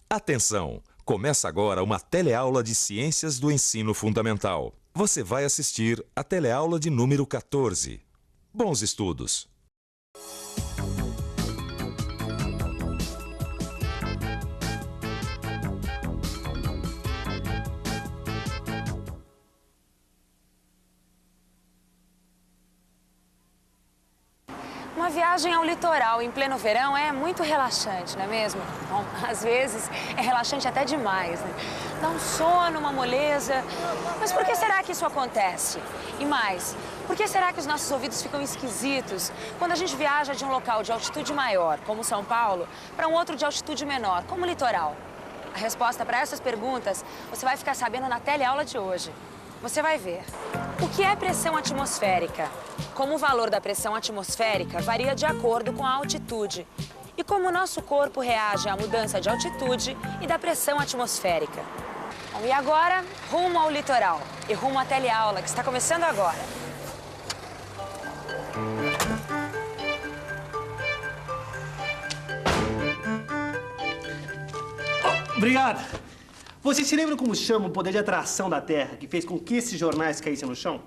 Atenção! Começa agora uma teleaula de Ciências do Ensino Fundamental. Você vai assistir a teleaula de número 14. Bons estudos! Uma viagem ao litoral em pleno verão é muito relaxante, não é mesmo? Bom, às vezes é relaxante até demais, né? Dá um sono, uma moleza. Mas por que será que isso acontece? E mais, por que será que os nossos ouvidos ficam esquisitos quando a gente viaja de um local de altitude maior, como São Paulo, para um outro de altitude menor, como o litoral? A resposta para essas perguntas você vai ficar sabendo na teleaula de hoje. Você vai ver. O que é pressão atmosférica? Como o valor da pressão atmosférica varia de acordo com a altitude. E como o nosso corpo reage à mudança de altitude e da pressão atmosférica. Bom, e agora, rumo ao litoral. E rumo à teleaula, que está começando agora. Obrigado. Vocês se lembram como chama o poder de atração da Terra que fez com que esses jornais caíssem no chão?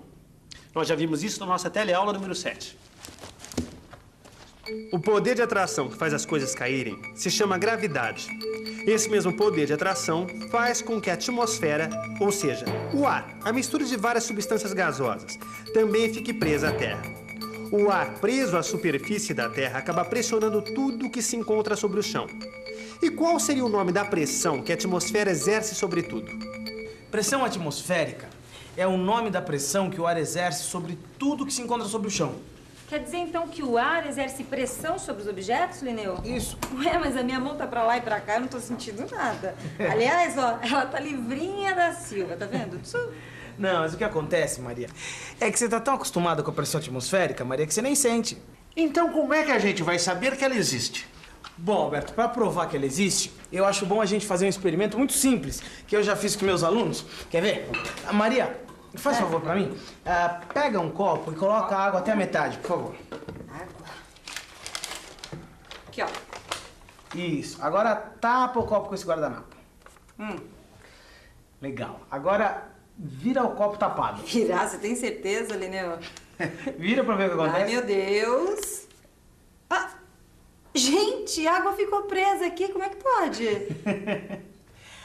Nós já vimos isso na nossa teleaula número 7. O poder de atração que faz as coisas caírem se chama gravidade. Esse mesmo poder de atração faz com que a atmosfera, ou seja, o ar, a mistura de várias substâncias gasosas, também fique presa à Terra. O ar preso à superfície da Terra acaba pressionando tudo que se encontra sobre o chão. E qual seria o nome da pressão que a atmosfera exerce sobre tudo? Pressão atmosférica é o nome da pressão que o ar exerce sobre tudo que se encontra sobre o chão. Quer dizer, então, que o ar exerce pressão sobre os objetos, Linneu? Isso. Ué, mas a minha mão tá pra lá e pra cá, eu não tô sentindo nada. Aliás, ó, ela tá livrinha da Silva, tá vendo? Não, mas o que acontece, Maria, é que você tá tão acostumada com a pressão atmosférica, Maria, que você nem sente. Então como é que a gente vai saber que ela existe? Bom, Alberto, para provar que ela existe, eu acho bom a gente fazer um experimento muito simples, que eu já fiz com meus alunos. Quer ver? Maria, faz um favor pra mim. Pega um copo e coloca a água até a metade, por favor. Água. Aqui, ó. Isso. Agora tapa o copo com esse guardanapo. Legal. Agora vira o copo tapado. Virar, você tem certeza, Linneu? Vira pra ver o que acontece. Ai, meu Deus. Ah, gente, a água ficou presa aqui, como é que pode?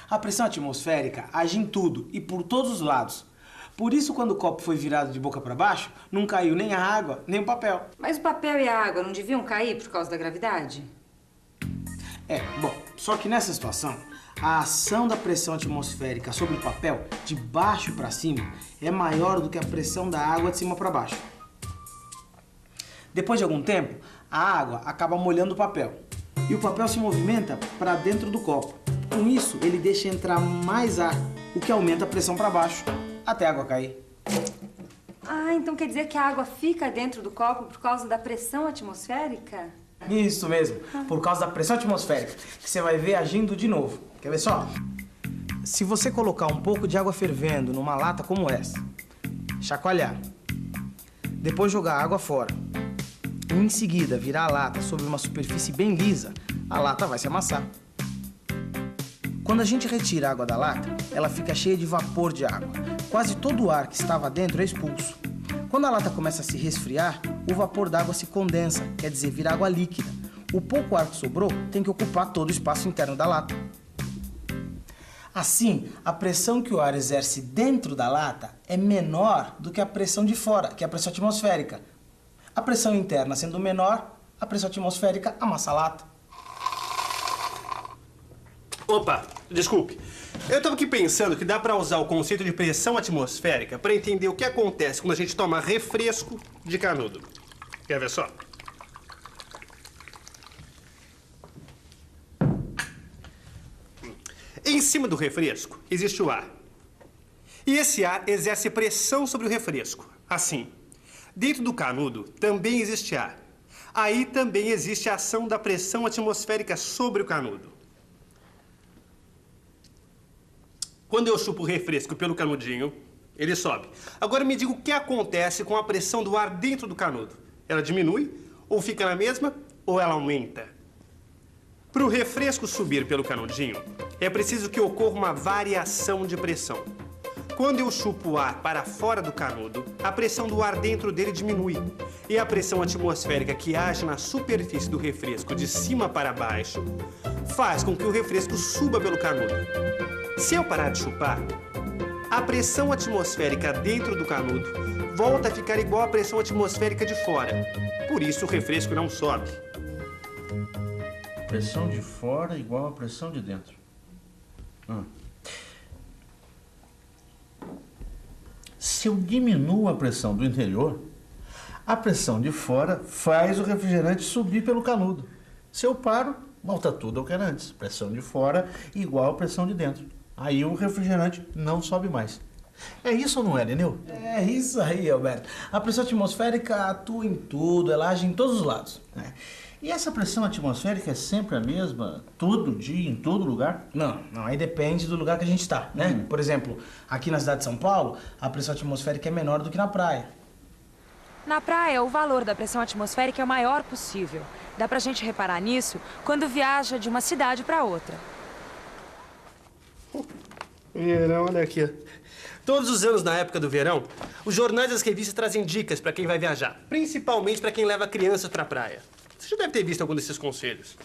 A pressão atmosférica age em tudo e por todos os lados. Por isso, quando o copo foi virado de boca para baixo, não caiu nem a água, nem o papel. Mas o papel e a água não deviam cair por causa da gravidade? Bom, só que nessa situação, a ação da pressão atmosférica sobre o papel, de baixo para cima, é maior do que a pressão da água de cima para baixo. Depois de algum tempo, a água acaba molhando o papel e o papel se movimenta para dentro do copo. Com isso, ele deixa entrar mais ar, o que aumenta a pressão para baixo, até a água cair. Ah, então quer dizer que a água fica dentro do copo por causa da pressão atmosférica? Isso mesmo, por causa da pressão atmosférica, que você vai ver agindo de novo. Quer ver só? Se você colocar um pouco de água fervendo numa lata como essa, chacoalhar, depois jogar a água fora, e em seguida virar a lata sobre uma superfície bem lisa, a lata vai se amassar. Quando a gente retira a água da lata, ela fica cheia de vapor de água. Quase todo o ar que estava dentro é expulso. Quando a lata começa a se resfriar, o vapor d'água se condensa, quer dizer, vira água líquida. O pouco ar que sobrou tem que ocupar todo o espaço interno da lata. Assim, a pressão que o ar exerce dentro da lata é menor do que a pressão de fora, que é a pressão atmosférica. A pressão interna sendo menor, a pressão atmosférica amassa a lata. Opa, desculpe. Eu estava aqui pensando que dá para usar o conceito de pressão atmosférica para entender o que acontece quando a gente toma refresco de canudo. Quer ver só? Em cima do refresco existe o ar. E esse ar exerce pressão sobre o refresco, assim. Dentro do canudo também existe ar. Aí também existe a ação da pressão atmosférica sobre o canudo. Quando eu chupo o refresco pelo canudinho, ele sobe. Agora me diga o que acontece com a pressão do ar dentro do canudo. Ela diminui, ou fica na mesma, ou ela aumenta? Para o refresco subir pelo canudinho, é preciso que ocorra uma variação de pressão. Quando eu chupo o ar para fora do canudo, a pressão do ar dentro dele diminui. E a pressão atmosférica que age na superfície do refresco de cima para baixo faz com que o refresco suba pelo canudo. Se eu parar de chupar, a pressão atmosférica dentro do canudo volta a ficar igual à pressão atmosférica de fora. Por isso o refresco não sobe. Pressão de fora igual à pressão de dentro. Se eu diminuo a pressão do interior, a pressão de fora faz o refrigerante subir pelo canudo. Se eu paro, volta tudo ao que era antes. Pressão de fora igual à pressão de dentro. Aí o refrigerante não sobe mais. É isso ou não é, Lineu? É isso aí, Alberto. A pressão atmosférica atua em tudo, ela age em todos os lados, né? E essa pressão atmosférica é sempre a mesma, todo dia, em todo lugar? Não, aí depende do lugar que a gente está, né? Por exemplo, aqui na cidade de São Paulo, a pressão atmosférica é menor do que na praia. Na praia, o valor da pressão atmosférica é o maior possível. Dá pra gente reparar nisso quando viaja de uma cidade para outra. Verão, olha aqui. Todos os anos, na época do verão, os jornais e as revistas trazem dicas para quem vai viajar, principalmente para quem leva crianças para a praia. Você já deve ter visto algum desses conselhos.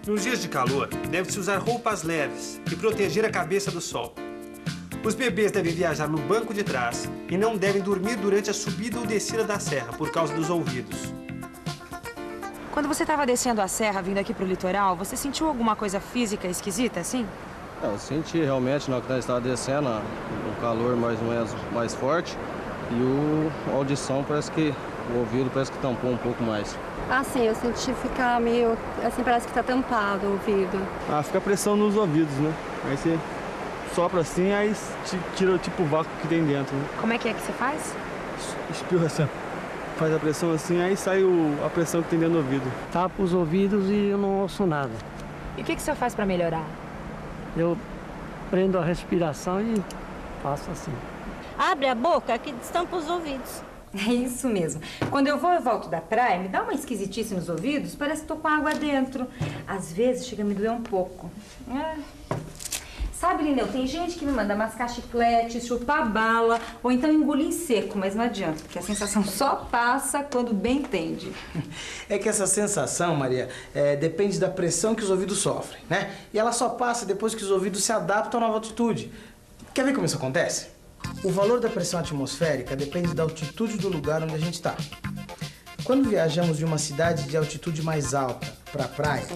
Nos dias de calor, deve-se usar roupas leves e proteger a cabeça do sol. Os bebês devem viajar no banco de trás e não devem dormir durante a subida ou descida da serra por causa dos ouvidos. Quando você estava descendo a serra, vindo aqui pro litoral, você sentiu alguma coisa física esquisita, assim? Eu senti realmente na hora que nós estávamos descendo, o calor mais ou menos mais forte e a audição parece que, o ouvido parece que tampou um pouco mais. Ah, sim, eu senti ficar meio, assim, parece que tá tampado o ouvido. Fica pressão nos ouvidos, né? Aí você sopra assim, aí tira tipo o vácuo que tem dentro, né? Como é que você faz? Espirra assim, faz a pressão assim, aí sai a pressão que tem dentro do ouvido. Tapa os ouvidos e eu não ouço nada. E o que o senhor faz para melhorar? Eu prendo a respiração e faço assim. Abre a boca que destampa os ouvidos. É isso mesmo. Quando eu vou e volto da praia, me dá uma esquisitice nos ouvidos, parece que tô com água dentro. Às vezes chega a me doer um pouco. Sabe, Lineu, tem gente que me manda mascar chiclete, chupar bala ou então engolir em seco, mas não adianta, porque a sensação só passa quando bem entende. É que essa sensação, Maria, depende da pressão que os ouvidos sofrem, né? E ela só passa depois que os ouvidos se adaptam à nova altitude. Quer ver como isso acontece? O valor da pressão atmosférica depende da altitude do lugar onde a gente está. Quando viajamos de uma cidade de altitude mais alta para a praia,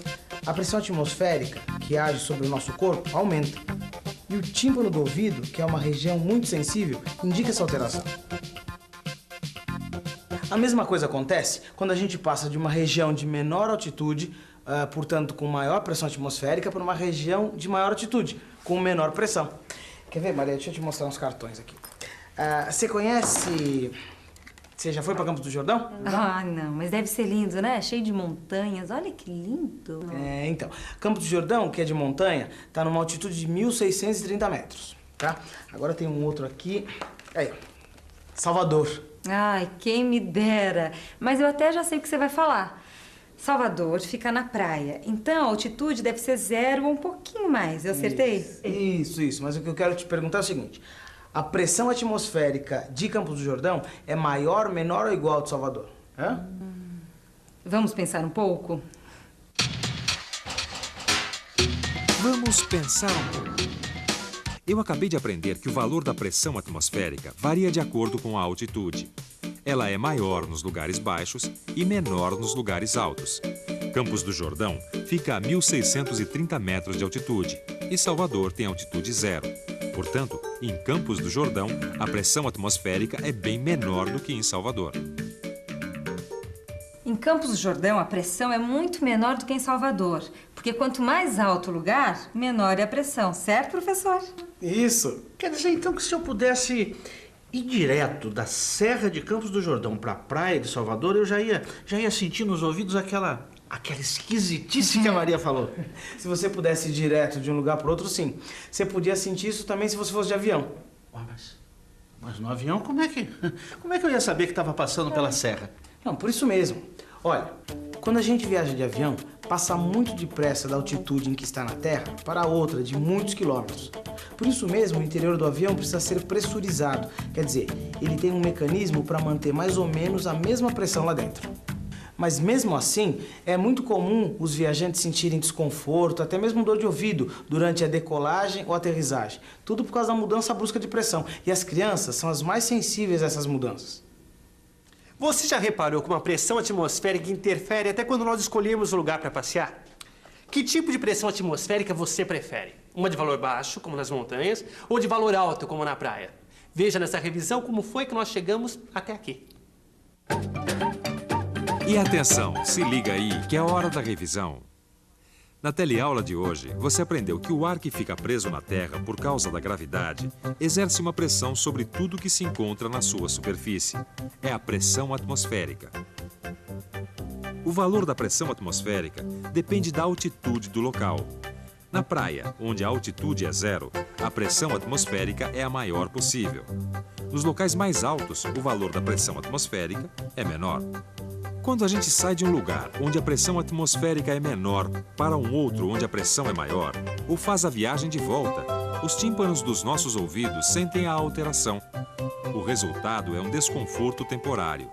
a pressão atmosférica, que age sobre o nosso corpo, aumenta. E o tímpano do ouvido, que é uma região muito sensível, indica essa alteração. A mesma coisa acontece quando a gente passa de uma região de menor altitude, portanto com maior pressão atmosférica, para uma região de maior altitude, com menor pressão. Quer ver, Maria? Deixa eu te mostrar uns cartões aqui. Você conhece... Você já foi para Campos do Jordão? Ah, não, mas deve ser lindo, né? Cheio de montanhas. Olha que lindo. Então, Campos do Jordão, que é de montanha, tá numa altitude de 1.630 metros, tá? Agora tem um outro aqui. Aí, ó. Salvador. Ai, quem me dera. Mas eu até já sei o que você vai falar. Salvador fica na praia. Então, a altitude deve ser 0 ou um pouquinho mais. Eu acertei? Isso. Mas o que eu quero te perguntar é o seguinte. A pressão atmosférica de Campos do Jordão é maior, menor ou igual a de Salvador? Vamos pensar um pouco? Vamos pensar um pouco. Eu acabei de aprender que o valor da pressão atmosférica varia de acordo com a altitude. Ela é maior nos lugares baixos e menor nos lugares altos. Campos do Jordão fica a 1.630 metros de altitude e Salvador tem altitude 0. Portanto, em Campos do Jordão, a pressão atmosférica é bem menor do que em Salvador. Em Campos do Jordão, a pressão é muito menor do que em Salvador. Porque quanto mais alto o lugar, menor é a pressão. Certo, professor? Isso. Quer dizer, então, que se eu pudesse ir direto da Serra de Campos do Jordão para a praia de Salvador, eu já ia sentir nos ouvidos aquela esquisitice que a Maria falou. Se você pudesse ir direto de um lugar para outro, sim. Você podia sentir isso também se você fosse de avião. Mas no avião, como é que eu ia saber que estava passando pela serra? Não, por isso mesmo. Olha, quando a gente viaja de avião, passa muito depressa da altitude em que está na Terra para outra de muitos quilômetros. Por isso mesmo, o interior do avião precisa ser pressurizado. Quer dizer, ele tem um mecanismo para manter mais ou menos a mesma pressão lá dentro. Mas mesmo assim, é muito comum os viajantes sentirem desconforto, até mesmo dor de ouvido, durante a decolagem ou aterrissagem. Tudo por causa da mudança brusca de pressão. E as crianças são as mais sensíveis a essas mudanças. Você já reparou como a pressão atmosférica interfere até quando nós escolhemos o lugar para passear? Que tipo de pressão atmosférica você prefere? Uma de valor baixo, como nas montanhas, ou de valor alto, como na praia? Veja nessa revisão como foi que nós chegamos até aqui. E atenção, se liga aí, que é a hora da revisão. Na teleaula de hoje, você aprendeu que o ar que fica preso na Terra por causa da gravidade exerce uma pressão sobre tudo que se encontra na sua superfície. É a pressão atmosférica. O valor da pressão atmosférica depende da altitude do local. Na praia, onde a altitude é 0, a pressão atmosférica é a maior possível. Nos locais mais altos, o valor da pressão atmosférica é menor. Quando a gente sai de um lugar onde a pressão atmosférica é menor para um outro onde a pressão é maior, ou faz a viagem de volta, os tímpanos dos nossos ouvidos sentem a alteração. O resultado é um desconforto temporário.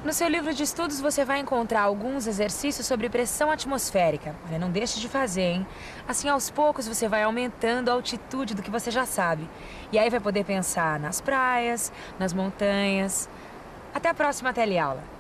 No seu livro de estudos você vai encontrar alguns exercícios sobre pressão atmosférica. Olha, não deixe de fazer, hein? Assim, aos poucos você vai aumentando a altitude do que você já sabe. E aí vai poder pensar nas praias, nas montanhas. Até a próxima teleaula.